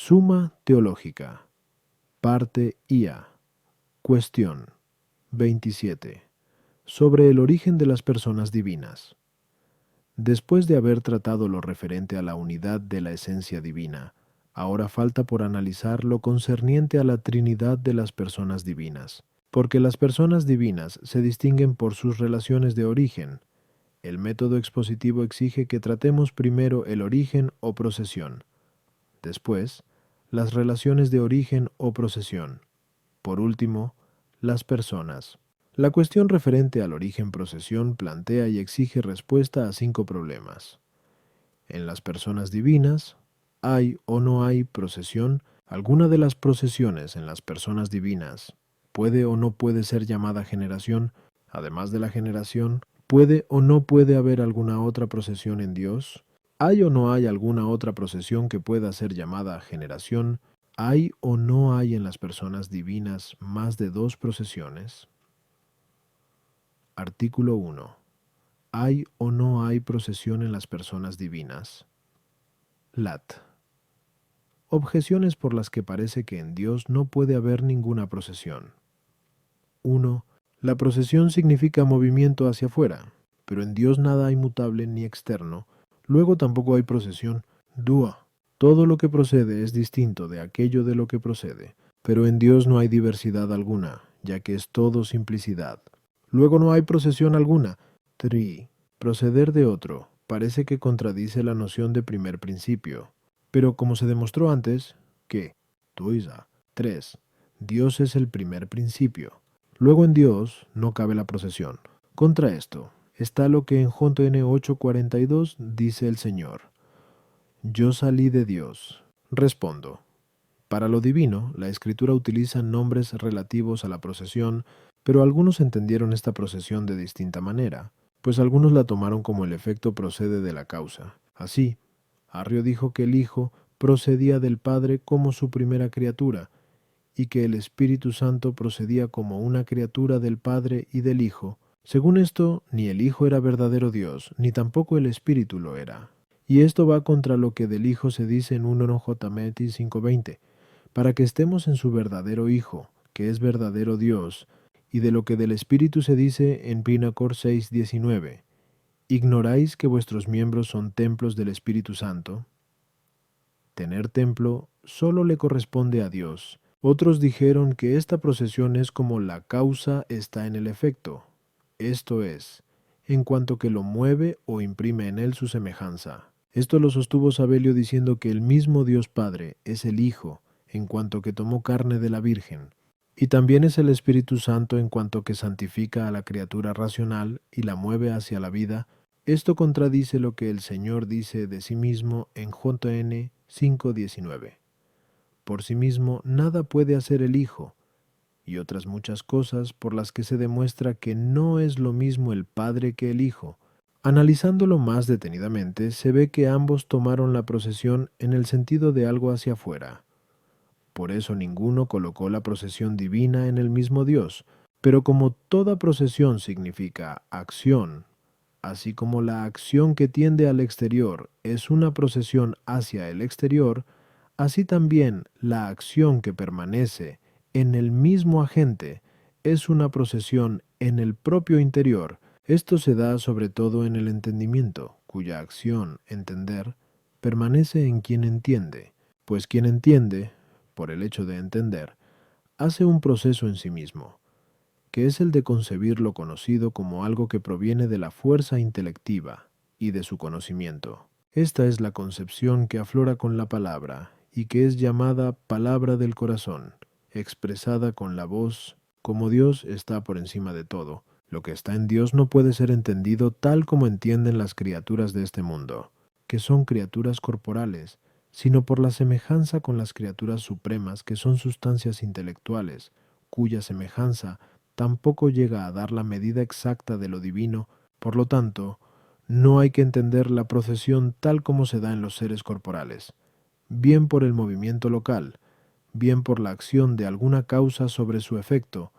Suma teológica. Parte IA. Cuestión 27. Sobre el origen de las personas divinas. Después de haber tratado lo referente a la unidad de la esencia divina, ahora falta por analizar lo concerniente a la Trinidad de las personas divinas, porque las personas divinas se distinguen por sus relaciones de origen. El método expositivo exige que tratemos primero el origen o procesión, después, las relaciones de origen o procesión, por último, las personas. La cuestión referente al origen-procesión plantea y exige respuesta a 5 problemas. En las personas divinas, ¿hay o no hay procesión? ¿Alguna de las procesiones en las personas divinas puede o no puede ser llamada generación? Además de la generación, ¿puede o no puede haber alguna otra procesión en Dios? ¿Hay o no hay alguna otra procesión que pueda ser llamada generación? ¿Hay o no hay en las personas divinas más de 2 procesiones? Artículo 1. ¿Hay o no hay procesión en las personas divinas? Lat. Objeciones por las que parece que en Dios no puede haber ninguna procesión. 1. La procesión significa movimiento hacia afuera, pero en Dios nada hay mutable ni externo, luego tampoco hay procesión. 2. Todo lo que procede es distinto de aquello de lo que procede, pero en Dios no hay diversidad alguna, ya que es todo simplicidad. Luego no hay procesión alguna. 3. Proceder de otro parece que contradice la noción de primer principio, pero como se demostró antes, que 3. Dios es el primer principio. Luego en Dios no cabe la procesión. Contra esto está lo que en JN 8:42 dice el Señor. Yo salí de Dios. Respondo. Para lo divino, la Escritura utiliza nombres relativos a la procesión, pero algunos entendieron esta procesión de distinta manera, pues algunos la tomaron como el efecto procede de la causa. Así, Arrio dijo que el Hijo procedía del Padre como su primera criatura, y que el Espíritu Santo procedía como una criatura del Padre y del Hijo. Según esto, ni el Hijo era verdadero Dios, ni tampoco el Espíritu lo era. Y esto va contra lo que del Hijo se dice en 1 J. 5:20, para que estemos en su verdadero Hijo, que es verdadero Dios, y de lo que del Espíritu se dice en Pinacor 6:19. ¿Ignoráis que vuestros miembros son templos del Espíritu Santo? Tener templo solo le corresponde a Dios. Otros dijeron que esta procesión es como la causa está en el efecto, esto es, en cuanto que lo mueve o imprime en él su semejanza. Esto lo sostuvo Sabelio diciendo que el mismo Dios Padre es el Hijo, en cuanto que tomó carne de la Virgen, y también es el Espíritu Santo en cuanto que santifica a la criatura racional y la mueve hacia la vida. Esto contradice lo que el Señor dice de sí mismo en JN 5:19. Por sí mismo nada puede hacer el Hijo, y otras muchas cosas por las que se demuestra que no es lo mismo el Padre que el Hijo. Analizándolo más detenidamente, se ve que ambos tomaron la procesión en el sentido de algo hacia afuera. Por eso ninguno colocó la procesión divina en el mismo Dios, pero como toda procesión significa acción, así como la acción que tiende al exterior es una procesión hacia el exterior, así también la acción que permanece en el mismo agente es una procesión en el propio interior. Esto se da sobre todo en el entendimiento, cuya acción, entender, permanece en quien entiende, pues quien entiende, por el hecho de entender, hace un proceso en sí mismo, que es el de concebir lo conocido como algo que proviene de la fuerza intelectiva y de su conocimiento. Esta es la concepción que aflora con la palabra y que es llamada palabra del corazón, expresada con la voz. Como Dios está por encima de todo, lo que está en Dios no puede ser entendido tal como entienden las criaturas de este mundo, que son criaturas corporales, sino por la semejanza con las criaturas supremas que son sustancias intelectuales, cuya semejanza tampoco llega a dar la medida exacta de lo divino. Por lo tanto, no hay que entender la procesión tal como se da en los seres corporales, bien por el movimiento local, bien por la acción de alguna causa sobre su efecto,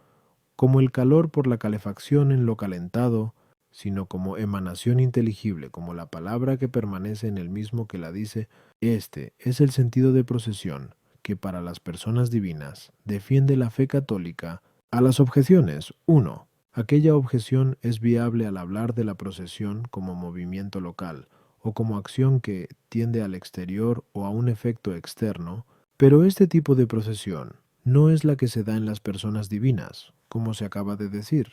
como el calor por la calefacción en lo calentado, sino como emanación inteligible, como la palabra que permanece en el mismo que la dice. Este es el sentido de procesión que para las personas divinas defiende la fe católica. A las objeciones, 1. Aquella objeción es viable al hablar de la procesión como movimiento local o como acción que tiende al exterior o a un efecto externo, pero este tipo de procesión no es la que se da en las personas divinas, como se acaba de decir.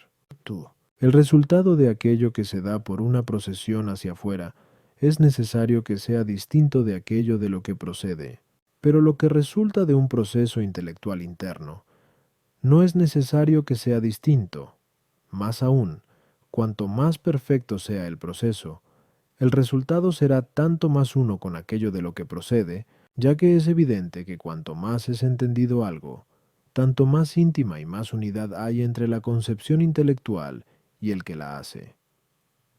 Tú. El resultado de aquello que se da por una procesión hacia afuera es necesario que sea distinto de aquello de lo que procede, pero lo que resulta de un proceso intelectual interno no es necesario que sea distinto. Más aún, cuanto más perfecto sea el proceso, el resultado será tanto más uno con aquello de lo que procede, ya que es evidente que cuanto más es entendido algo, tanto más íntima y más unidad hay entre la concepción intelectual y el que la hace.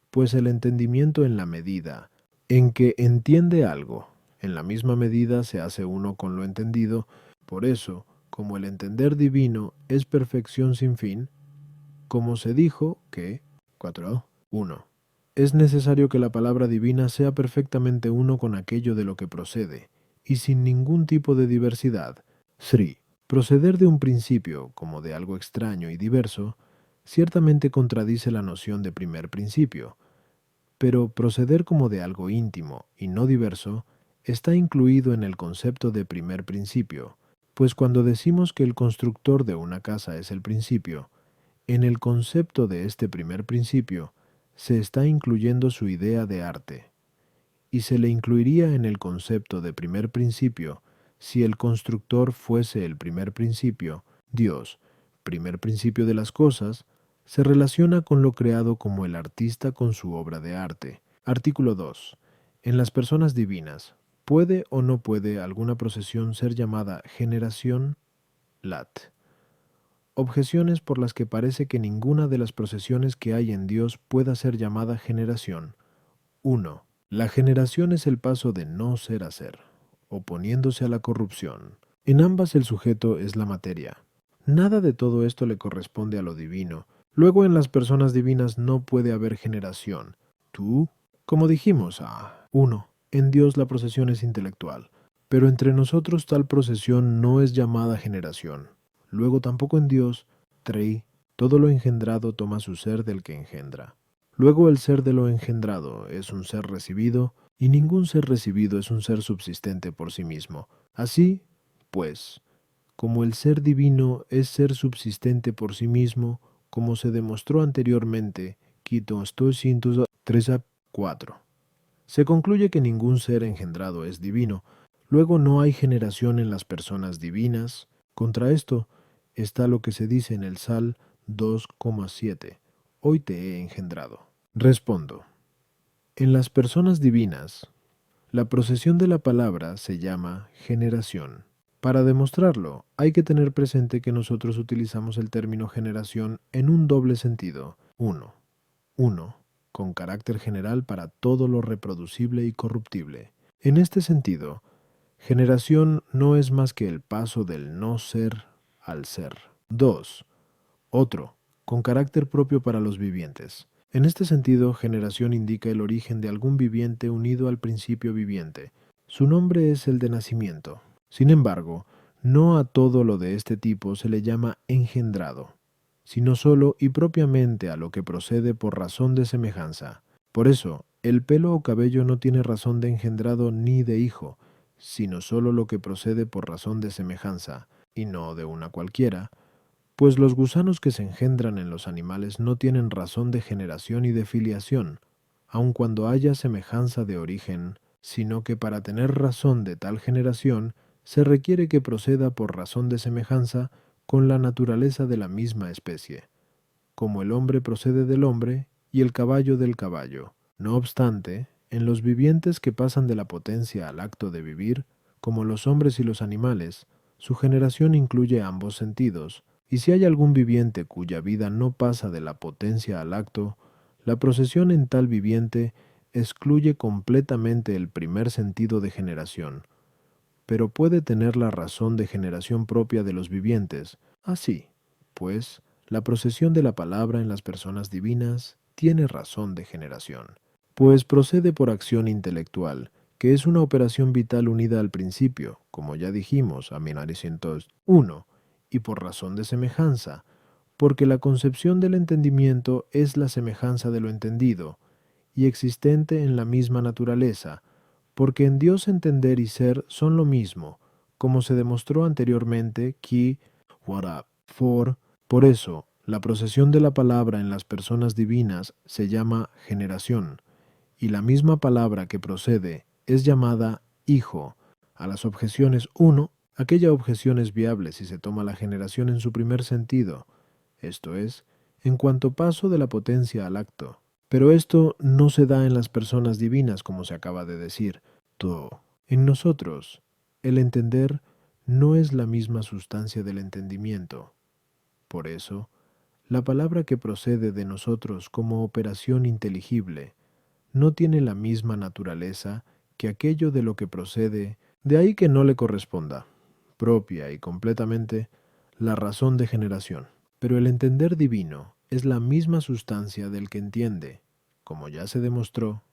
Pues el entendimiento en la medida en que entiende algo, en la misma medida se hace uno con lo entendido. Por eso, como el entender divino es perfección sin fin, como se dijo que 4:1. Es necesario que la palabra divina sea perfectamente uno con aquello de lo que procede, y sin ningún tipo de diversidad. 3. Proceder de un principio como de algo extraño y diverso, ciertamente contradice la noción de primer principio, pero proceder como de algo íntimo y no diverso está incluido en el concepto de primer principio, pues cuando decimos que el constructor de una casa es el principio, en el concepto de este primer principio se está incluyendo su idea de arte, y se le incluiría en el concepto de primer principio si el constructor fuese el primer principio. Dios, primer principio de las cosas, se relaciona con lo creado como el artista con su obra de arte. Artículo 2. En las personas divinas, ¿puede o no puede alguna procesión ser llamada generación? Lat. Objeciones por las que parece que ninguna de las procesiones que hay en Dios pueda ser llamada generación. 1. La generación es el paso de no ser a ser, oponiéndose a la corrupción. En ambas el sujeto es la materia. Nada de todo esto le corresponde a lo divino. Luego en las personas divinas no puede haber generación. Tú, como dijimos, 1. En Dios la procesión es intelectual, pero entre nosotros tal procesión no es llamada generación. Luego tampoco en Dios, 3. Todo lo engendrado toma su ser del que engendra. Luego el ser de lo engendrado es un ser recibido, y ningún ser recibido es un ser subsistente por sí mismo. Así, pues, como el ser divino es ser subsistente por sí mismo, como se demostró anteriormente, Quito 3:4. Se concluye que ningún ser engendrado es divino. Luego no hay generación en las personas divinas. Contra esto está lo que se dice en el Sal 2:7. Hoy te he engendrado. Respondo. En las personas divinas, la procesión de la palabra se llama generación. Para demostrarlo, hay que tener presente que nosotros utilizamos el término generación en un doble sentido. 1, con carácter general para todo lo reproducible y corruptible. En este sentido, generación no es más que el paso del no ser al ser. 2. Otro, con carácter propio para los vivientes. En este sentido, generación indica el origen de algún viviente unido al principio viviente. Su nombre es el de nacimiento. Sin embargo, no a todo lo de este tipo se le llama engendrado, sino solo y propiamente a lo que procede por razón de semejanza. Por eso, el pelo o cabello no tiene razón de engendrado ni de hijo, sino solo lo que procede por razón de semejanza, y no de una cualquiera, pues los gusanos que se engendran en los animales no tienen razón de generación y de filiación, aun cuando haya semejanza de origen, sino que para tener razón de tal generación se requiere que proceda por razón de semejanza con la naturaleza de la misma especie, como el hombre procede del hombre y el caballo del caballo. No obstante, en los vivientes que pasan de la potencia al acto de vivir, como los hombres y los animales, su generación incluye ambos sentidos, y si hay algún viviente cuya vida no pasa de la potencia al acto, la procesión en tal viviente excluye completamente el primer sentido de generación, pero puede tener la razón de generación propia de los vivientes. Así, pues, la procesión de la palabra en las personas divinas tiene razón de generación, pues procede por acción intelectual, que es una operación vital unida al principio, como ya dijimos, a 1901, y por razón de semejanza, porque la concepción del entendimiento es la semejanza de lo entendido, y existente en la misma naturaleza, porque en Dios entender y ser son lo mismo, como se demostró anteriormente que, what up, por eso, la procesión de la palabra en las personas divinas se llama generación, y la misma palabra que procede es llamada hijo. A las objeciones 1, aquella objeción es viable si se toma la generación en su primer sentido, esto es, en cuanto paso de la potencia al acto. Pero esto no se da en las personas divinas, como se acaba de decir. En nosotros, el entender no es la misma sustancia del entendimiento. Por eso, la palabra que procede de nosotros como operación inteligible no tiene la misma naturaleza que aquello de lo que procede, de ahí que no le corresponda, propia y completamente, la razón de generación. Pero el entender divino es la misma sustancia del que entiende, como ya se demostró,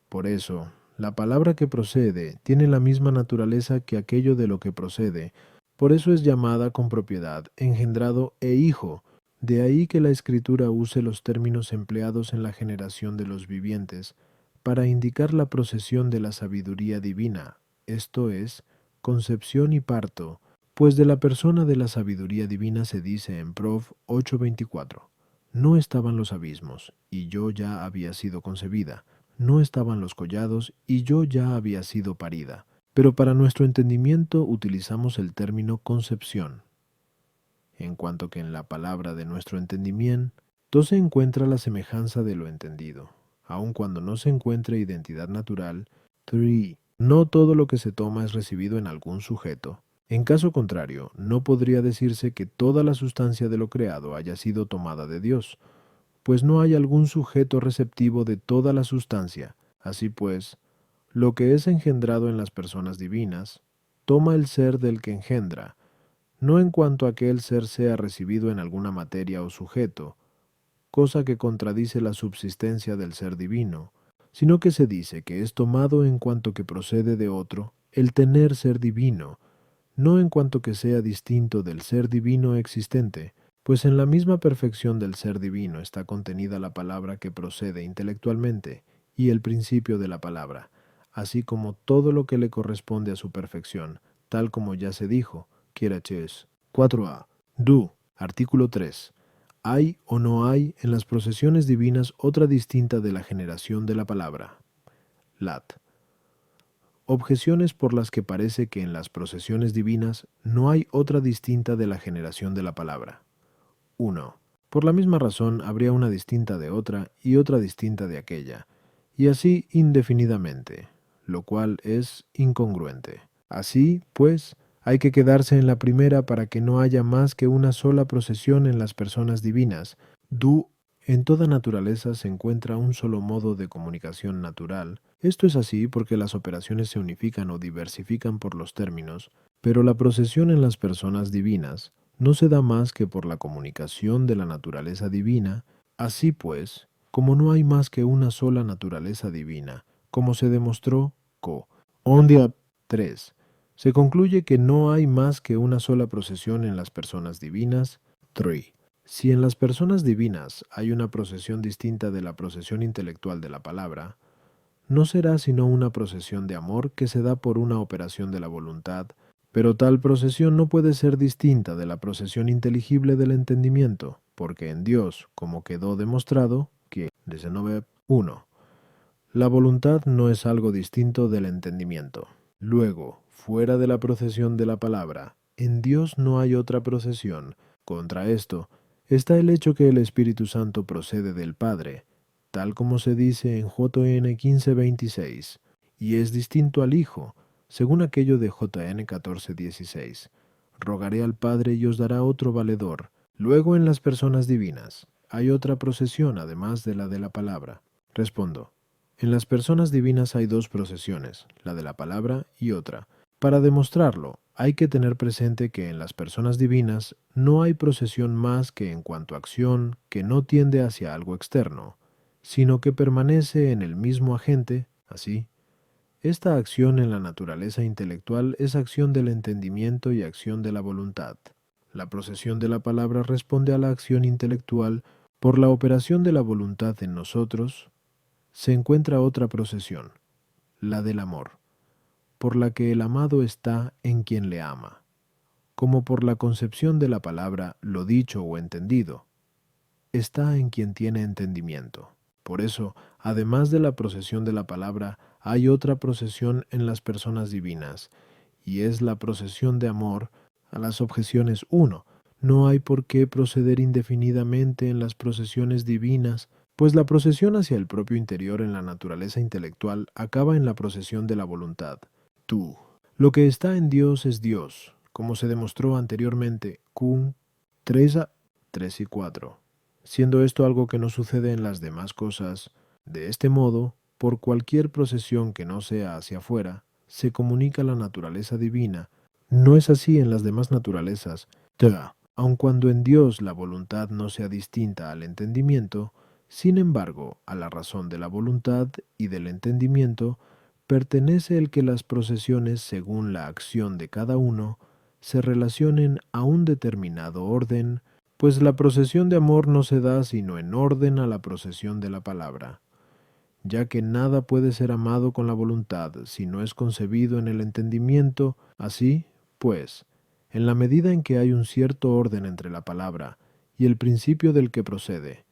por eso, la palabra que procede tiene la misma naturaleza que aquello de lo que procede, por eso es llamada con propiedad engendrado e hijo. De ahí que la Escritura use los términos empleados en la generación de los vivientes para indicar la procesión de la sabiduría divina, esto es, concepción y parto, pues de la persona de la sabiduría divina se dice en Prov 8:24, no estaban los abismos, y yo ya había sido concebida, no estaban los collados, y yo ya había sido parida. Pero para nuestro entendimiento utilizamos el término concepción, en cuanto que en la palabra de nuestro entendimiento se encuentra la semejanza de lo entendido, aun cuando no se encuentre identidad natural. 3. No todo lo que se toma es recibido en algún sujeto. En caso contrario, no podría decirse que toda la sustancia de lo creado haya sido tomada de Dios, pues no hay algún sujeto receptivo de toda la sustancia. Así pues, lo que es engendrado en las personas divinas, toma el ser del que engendra, no en cuanto a que el ser sea recibido en alguna materia o sujeto, cosa que contradice la subsistencia del ser divino, sino que se dice que es tomado en cuanto que procede de otro, el tener ser divino, no en cuanto que sea distinto del ser divino existente, pues en la misma perfección del ser divino está contenida la palabra que procede intelectualmente y el principio de la palabra, así como todo lo que le corresponde a su perfección, tal como ya se dijo, Quieraches. 4a. Artículo 3. ¿Hay o no hay en las procesiones divinas otra distinta de la generación de la palabra? Lat. Objeciones por las que parece que en las procesiones divinas no hay otra distinta de la generación de la palabra. 1. Por la misma razón habría una distinta de otra y otra distinta de aquella, y así indefinidamente, lo cual es incongruente. Así, pues, hay que quedarse en la primera para que no haya más que una sola procesión en las personas divinas. En toda naturaleza se encuentra un solo modo de comunicación natural. Esto es así porque las operaciones se unifican o diversifican por los términos, pero la procesión en las personas divinas no se da más que por la comunicación de la naturaleza divina. Así pues, como no hay más que una sola naturaleza divina, como se demostró, Ondia 3. Se concluye que no hay más que una sola procesión en las personas divinas. 3. Si en las personas divinas hay una procesión distinta de la procesión intelectual de la palabra, no será sino una procesión de amor que se da por una operación de la voluntad, pero tal procesión no puede ser distinta de la procesión inteligible del entendimiento, porque en Dios, como quedó demostrado, que, 1. La voluntad no es algo distinto del entendimiento. Luego, fuera de la procesión de la palabra, en Dios no hay otra procesión. Contra esto, está el hecho que el Espíritu Santo procede del Padre, tal como se dice en JN 15:26, y es distinto al Hijo, según aquello de JN 14:16. Rogaré al Padre y os dará otro valedor. Luego en las personas divinas, hay otra procesión además de la palabra. Respondo. En las personas divinas hay dos procesiones, la de la palabra y otra. Para demostrarlo, hay que tener presente que en las personas divinas no hay procesión más que en cuanto a acción que no tiende hacia algo externo, sino que permanece en el mismo agente, así. Esta acción en la naturaleza intelectual es acción del entendimiento y acción de la voluntad. La procesión de la palabra responde a la acción intelectual. Por la operación de la voluntad en nosotros se encuentra otra procesión, la del amor, por la que el amado está en quien le ama, como por la concepción de la palabra lo dicho o entendido, está en quien tiene entendimiento. Por eso, además de la procesión de la palabra, hay otra procesión en las personas divinas, y es la procesión de amor. A las objeciones 1. No hay por qué proceder indefinidamente en las procesiones divinas, pues la procesión hacia el propio interior en la naturaleza intelectual acaba en la procesión de la voluntad. Tú. Lo que está en Dios es Dios, como se demostró anteriormente, Q 3 y 4. Siendo esto algo que no sucede en las demás cosas, de este modo, por cualquier procesión que no sea hacia afuera, se comunica la naturaleza divina. No es así en las demás naturalezas. Aun cuando en Dios la voluntad no sea distinta al entendimiento, sin embargo, a la razón de la voluntad y del entendimiento pertenece el que las procesiones, según la acción de cada uno, se relacionen a un determinado orden, pues la procesión de amor no se da sino en orden a la procesión de la palabra, ya que nada puede ser amado con la voluntad si no es concebido en el entendimiento. Así, pues, en la medida en que hay un cierto orden entre la palabra y el principio del que procede,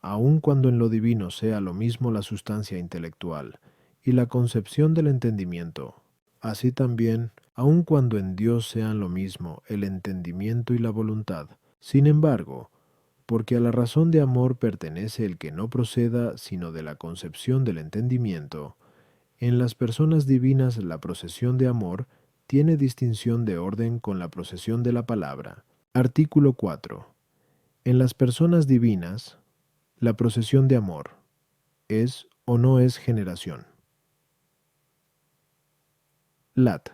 aun cuando en lo divino sea lo mismo la sustancia intelectual y la concepción del entendimiento, así también, aun cuando en Dios sean lo mismo el entendimiento y la voluntad. Sin embargo, porque a la razón de amor pertenece el que no proceda sino de la concepción del entendimiento, en las personas divinas la procesión de amor tiene distinción de orden con la procesión de la palabra. Artículo 4. En las personas divinas, la procesión de amor es o no es generación. Lat.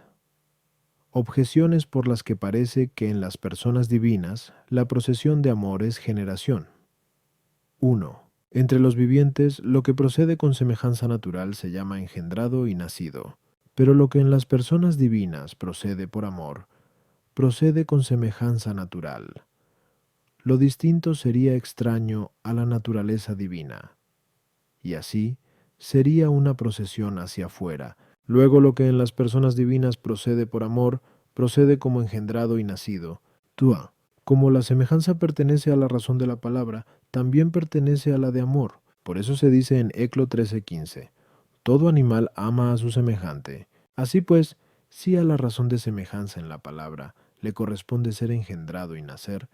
Objeciones por las que parece que en las personas divinas la procesión de amor es generación. 1. Entre los vivientes, lo que procede con semejanza natural se llama engendrado y nacido, pero lo que en las personas divinas procede por amor, procede con semejanza natural. Lo distinto sería extraño a la naturaleza divina, y así sería una procesión hacia afuera. Luego lo que en las personas divinas procede por amor, procede como engendrado y nacido. Tua. Como la semejanza pertenece a la razón de la palabra, también pertenece a la de amor. Por eso se dice en Eclo 13:15, todo animal ama a su semejante. Así pues, si a la razón de semejanza en la palabra le corresponde ser engendrado y nacer,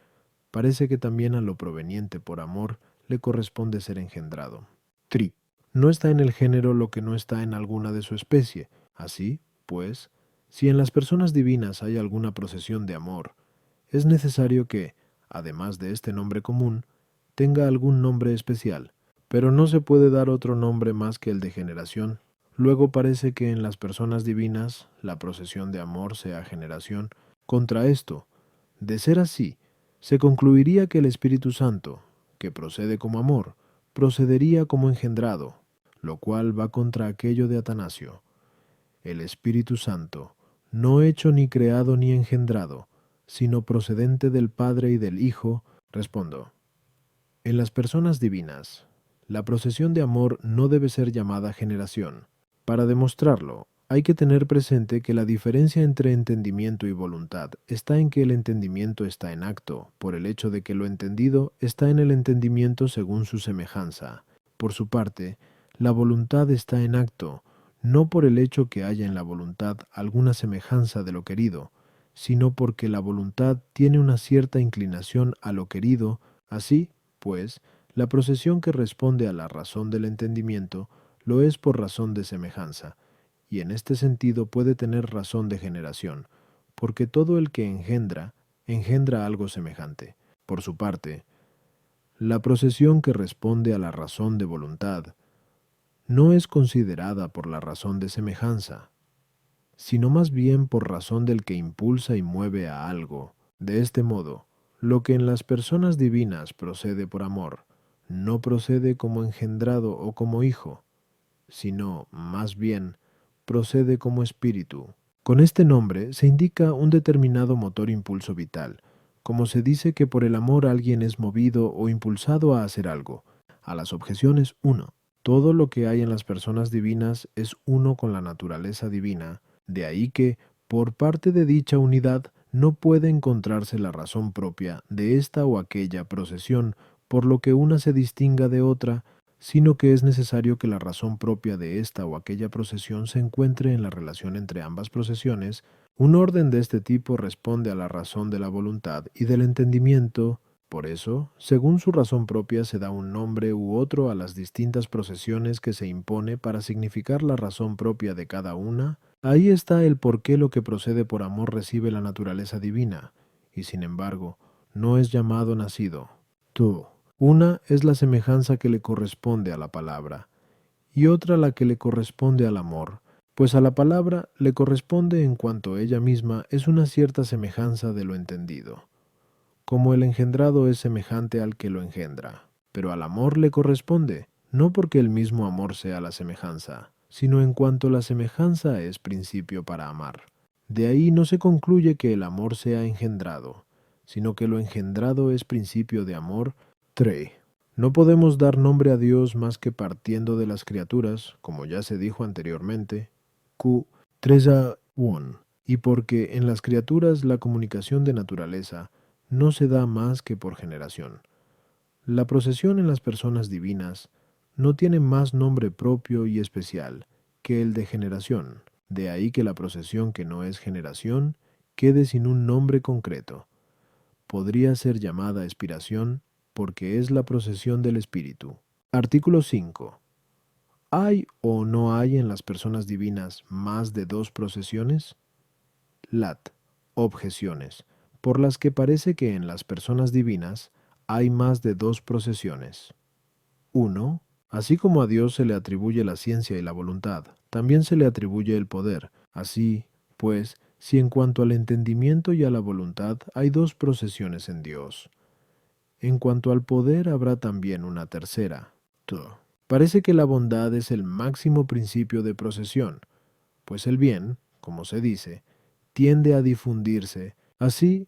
parece que también a lo proveniente por amor le corresponde ser engendrado. Tri. No está en el género lo que no está en alguna de su especie. Así, pues, si en las personas divinas hay alguna procesión de amor, es necesario que, además de este nombre común, tenga algún nombre especial, pero no se puede dar otro nombre más que el de generación. Luego parece que en las personas divinas la procesión de amor sea generación. Contra esto, de ser así, se concluiría que el Espíritu Santo, que procede como amor, procedería como engendrado, lo cual va contra aquello de Atanasio. El Espíritu Santo, no hecho ni creado ni engendrado, sino procedente del Padre y del Hijo, respondo. En las personas divinas, la procesión de amor no debe ser llamada generación. Para demostrarlo, hay que tener presente que la diferencia entre entendimiento y voluntad está en que el entendimiento está en acto, por el hecho de que lo entendido está en el entendimiento según su semejanza. Por su parte, la voluntad está en acto, no por el hecho que haya en la voluntad alguna semejanza de lo querido, sino porque la voluntad tiene una cierta inclinación a lo querido. Así, pues, la procesión que responde a la razón del entendimiento lo es por razón de semejanza, y en este sentido puede tener razón de generación, porque todo el que engendra, engendra algo semejante. Por su parte, la procesión que responde a la razón de voluntad no es considerada por la razón de semejanza, sino más bien por razón del que impulsa y mueve a algo. De este modo, lo que en las personas divinas procede por amor, no procede como engendrado o como hijo, sino, más bien, procede como espíritu. Con este nombre se indica un determinado motor impulso vital, como se dice que por el amor alguien es movido o impulsado a hacer algo. A las objeciones 1. Todo lo que hay en las personas divinas es uno con la naturaleza divina, de ahí que, por parte de dicha unidad, no puede encontrarse la razón propia de esta o aquella procesión, por lo que una se distinga de otra, sino que es necesario que la razón propia de esta o aquella procesión se encuentre en la relación entre ambas procesiones. Un orden de este tipo responde a la razón de la voluntad y del entendimiento. Por eso, según su razón propia se da un nombre u otro a las distintas procesiones que se impone para significar la razón propia de cada una. Ahí está el por qué lo que procede por amor recibe la naturaleza divina, y sin embargo, no es llamado nacido. Tú. Una es la semejanza que le corresponde a la palabra, y otra la que le corresponde al amor, pues a la palabra le corresponde en cuanto ella misma es una cierta semejanza de lo entendido, como el engendrado es semejante al que lo engendra, pero al amor le corresponde, no porque el mismo amor sea la semejanza, sino en cuanto la semejanza es principio para amar. De ahí no se concluye que el amor sea engendrado, sino que lo engendrado es principio de amor. 3. No podemos dar nombre a Dios más que partiendo de las criaturas, como ya se dijo anteriormente, Q 3 a 1, y porque en las criaturas la comunicación de naturaleza no se da más que por generación. La procesión en las personas divinas no tiene más nombre propio y especial que el de generación, de ahí que la procesión que no es generación quede sin un nombre concreto. Podría ser llamada expiración porque es la procesión del espíritu. Artículo 5. ¿Hay o no hay en las personas divinas más de dos procesiones? Lat. Objeciones, por las que parece que en las personas divinas hay más de dos procesiones. 1. Así como a Dios se le atribuye la ciencia y la voluntad, también se le atribuye el poder. Así, pues, si en cuanto al entendimiento y a la voluntad hay dos procesiones en Dios, en cuanto al poder habrá también una tercera. Tu. Parece que la bondad es el máximo principio de procesión, pues el bien, como se dice, tiende a difundirse. Así,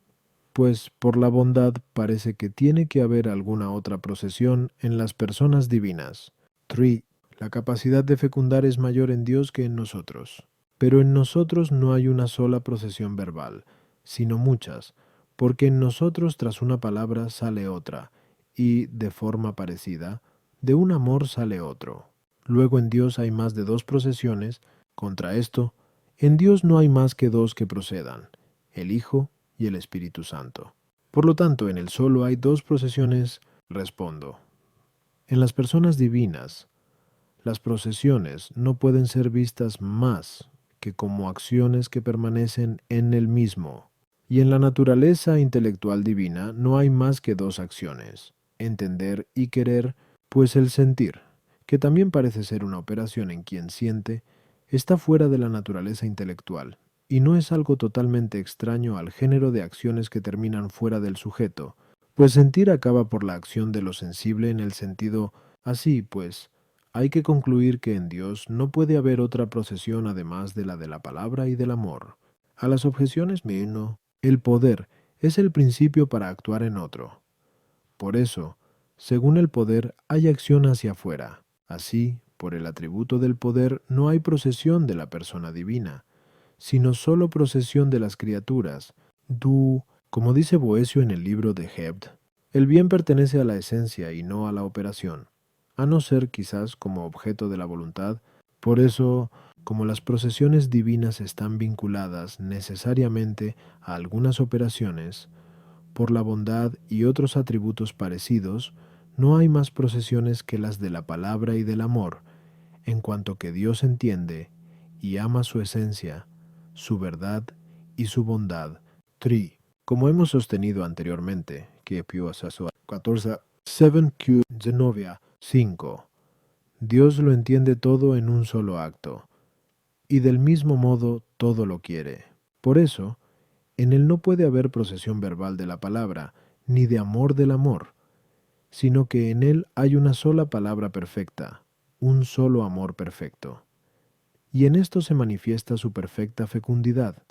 pues por la bondad parece que tiene que haber alguna otra procesión en las personas divinas. 3. La capacidad de fecundar es mayor en Dios que en nosotros. Pero en nosotros no hay una sola procesión verbal, sino muchas, porque en nosotros tras una palabra sale otra, y, de forma parecida, de un amor sale otro. Luego en Dios hay más de dos procesiones. Contra esto, en Dios no hay más que dos que procedan, el Hijo y el Espíritu Santo. Por lo tanto, en el solo hay dos procesiones. Respondo. En las personas divinas, las procesiones no pueden ser vistas más que como acciones que permanecen en el mismo. Y en la naturaleza intelectual divina no hay más que dos acciones, entender y querer, pues el sentir, que también parece ser una operación en quien siente, está fuera de la naturaleza intelectual, y no es algo totalmente extraño al género de acciones que terminan fuera del sujeto, pues sentir acaba por la acción de lo sensible en el sentido. Así, pues, hay que concluir que en Dios no puede haber otra procesión además de la palabra y del amor. A las objeciones 1, el poder es el principio para actuar en otro. Por eso, según el poder, hay acción hacia afuera. Así, por el atributo del poder no hay procesión de la persona divina, sino sólo procesión de las criaturas. Como dice Boecio en el libro de Hebb, el bien pertenece a la esencia y no a la operación, a no ser quizás como objeto de la voluntad. Por eso, como las procesiones divinas están vinculadas necesariamente a algunas operaciones, por la bondad y otros atributos parecidos, no hay más procesiones que las de la palabra y del amor, en cuanto que Dios entiende y ama su esencia, su verdad y su bondad. 3. Como hemos sostenido anteriormente, que più asaso 14, 7Q Zenovia 5. Dios lo entiende todo en un solo acto. y del mismo modo todo lo quiere. Por eso, en él no puede haber procesión verbal de la palabra, ni de amor del amor, sino que en él hay una sola palabra perfecta, un solo amor perfecto. Y en esto se manifiesta su perfecta fecundidad,